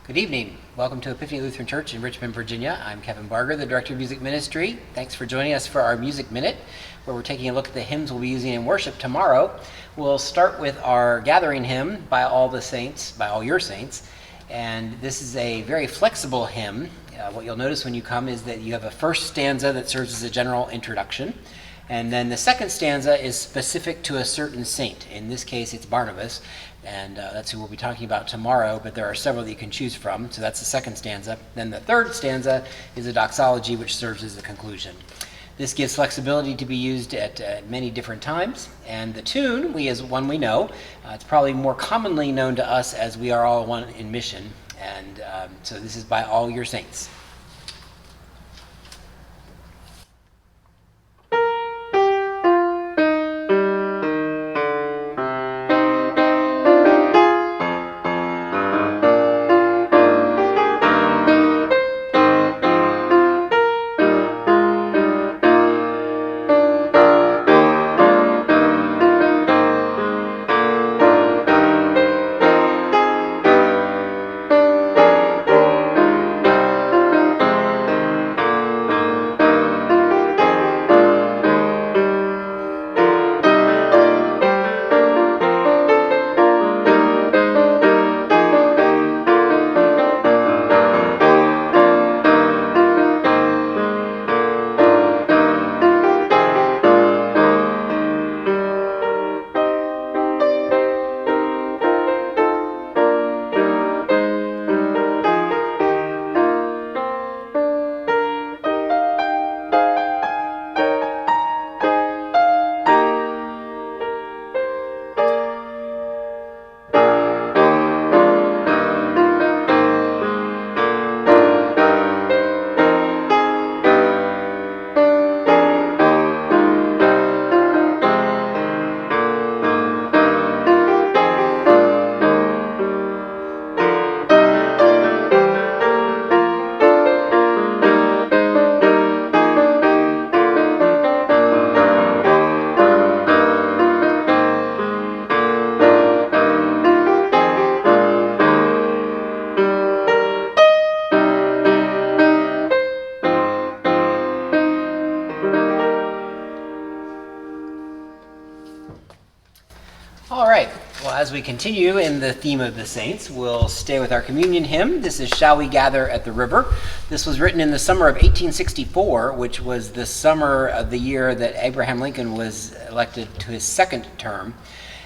Good evening. Welcome to Epiphany Lutheran Church in Richmond, Virginia. I'm Kevin Barger, the Director of Music Ministry. Thanks for joining us for our Music Minute, where we're taking a look at the hymns we'll be using in worship tomorrow. We'll start with our gathering hymn, By All the Saints, By All Your Saints. And this is a very flexible hymn. What you'll notice when you come is that you have a first stanza that serves as a general introduction. And then the second stanza is specific to a certain saint. In this case, it's Barnabas, and that's who we'll be talking about tomorrow, but there are several that you can choose from, so that's the second stanza. Then the third stanza is a doxology, which serves as the conclusion. This gives flexibility to be used at many different times, and the tune is one we know. It's probably more commonly known to us as We Are All One in Mission, and so this is By All Your Saints. All right, well, as we continue in the theme of the saints, we'll stay with our communion hymn. This is Shall We Gather at the River. This was written in the summer of 1864, which was the summer of the year that Abraham Lincoln was elected to his second term.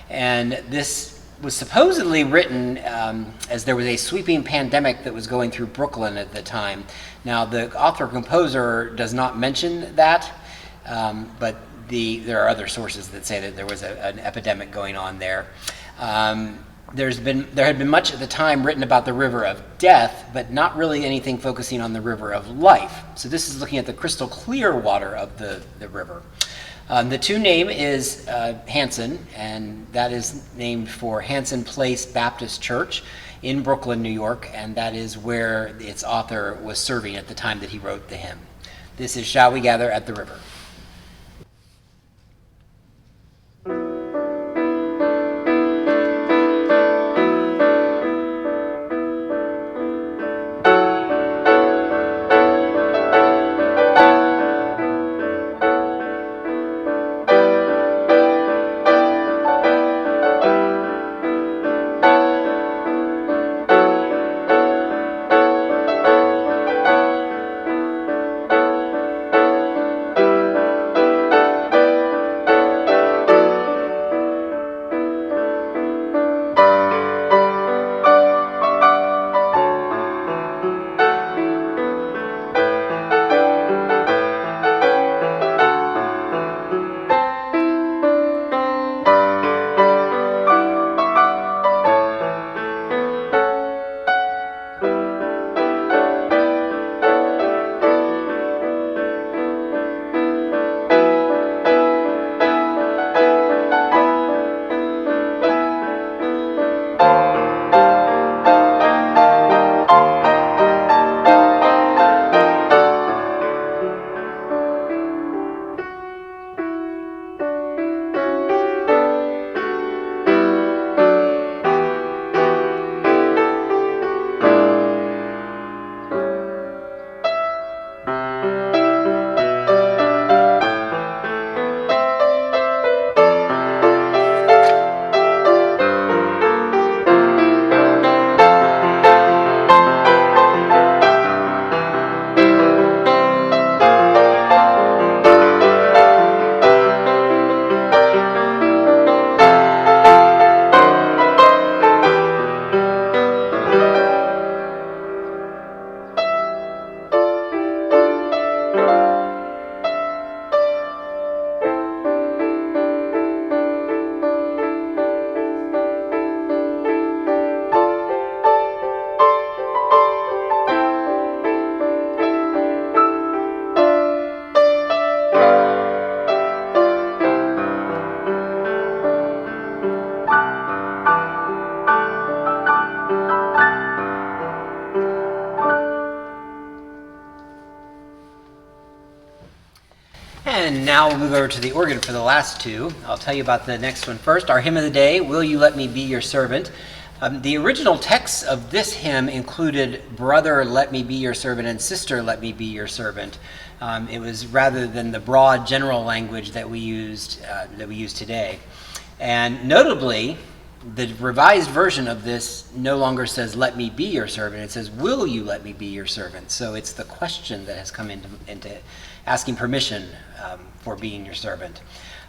And this was supposedly written as there was a sweeping pandemic that was going through Brooklyn at the time. Now, the author-composer does not mention that, but there are other sources that say that there was an epidemic going on there. There had been much at the time written about the river of death, but not really anything focusing on the river of life. So this is looking at the crystal clear water of the river. The tune name is Hanson, and that is named for Hanson Place Baptist Church in Brooklyn, New York, and that is where its author was serving at the time that he wrote the hymn. This is Shall We Gather at the River. And now we'll move over to the organ for the last two. I'll tell you about the next one first. Our hymn of the day, Will You Let Me Be Your Servant? The original text of this hymn included Brother, let me be your servant, and Sister, let me be your servant. It was rather than the broad general language that we use today. And notably, the revised version of this no longer says, let me be your servant. It says, will you let me be your servant? So it's the question that has come into asking permission for being your servant.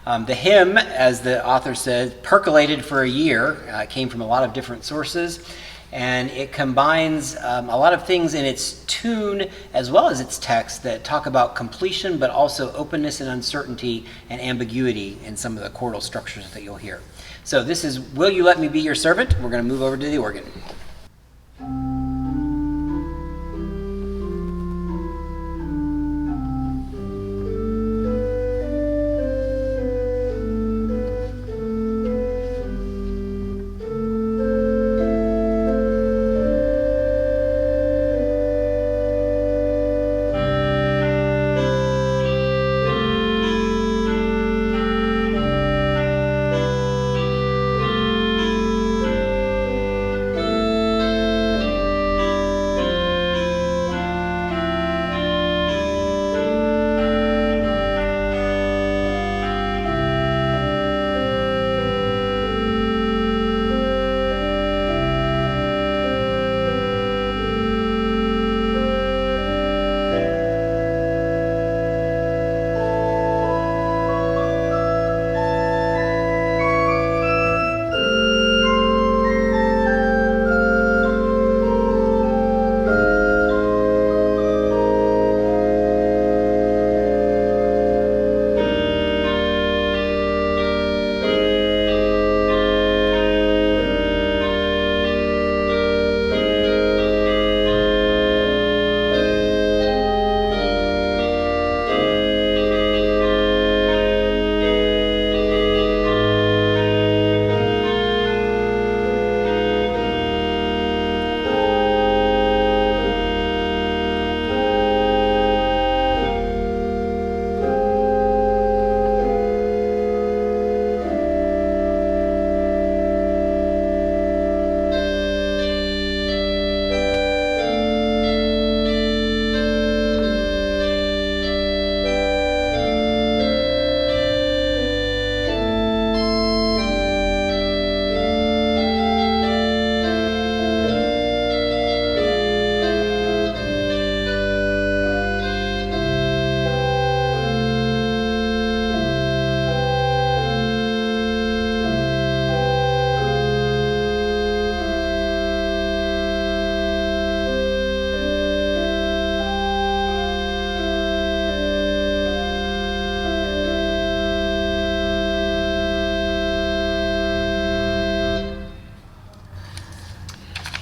The hymn, as the author says, percolated for a year. It came from a lot of different sources, and it combines a lot of things in its tune as well as its text that talk about completion, but also openness and uncertainty and ambiguity in some of the chordal structures that you'll hear. So this is Will You Let Me Be Your Servant? We're going to move over to the organ.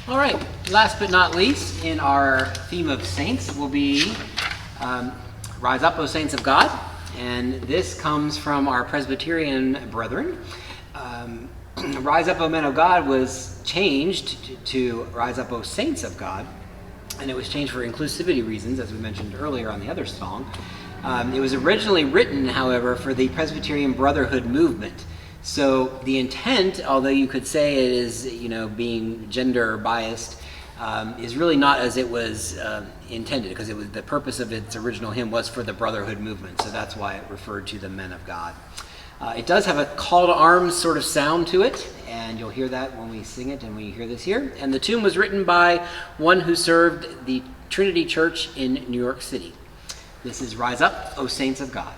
All right, last but not least, in our theme of saints will be Rise Up, O Saints of God. And this comes from our Presbyterian brethren. Rise Up, O Men of God was changed to Rise Up, O Saints of God. And it was changed for inclusivity reasons, as we mentioned earlier on the other song. It was originally written, however, for the Presbyterian Brotherhood movement. So the intent, although you could say it is, being gender biased, is really not as it was intended, because it was the purpose of its original hymn was for the Brotherhood movement. So that's why it referred to the men of God. It does have a call to arms sort of sound to it, and you'll hear that when we sing it and when you hear this here. And the tune was written by one who served the Trinity Church in New York City. This is Rise Up, O Saints of God.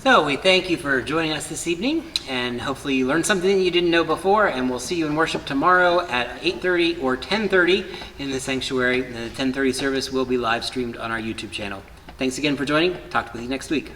So we thank you for joining us this evening, and hopefully you learned something that you didn't know before, and we'll see you in worship tomorrow at 8:30 or 10:30 in the sanctuary. The 10:30 service will be live streamed on our YouTube channel. Thanks again for joining. Talk with you next week.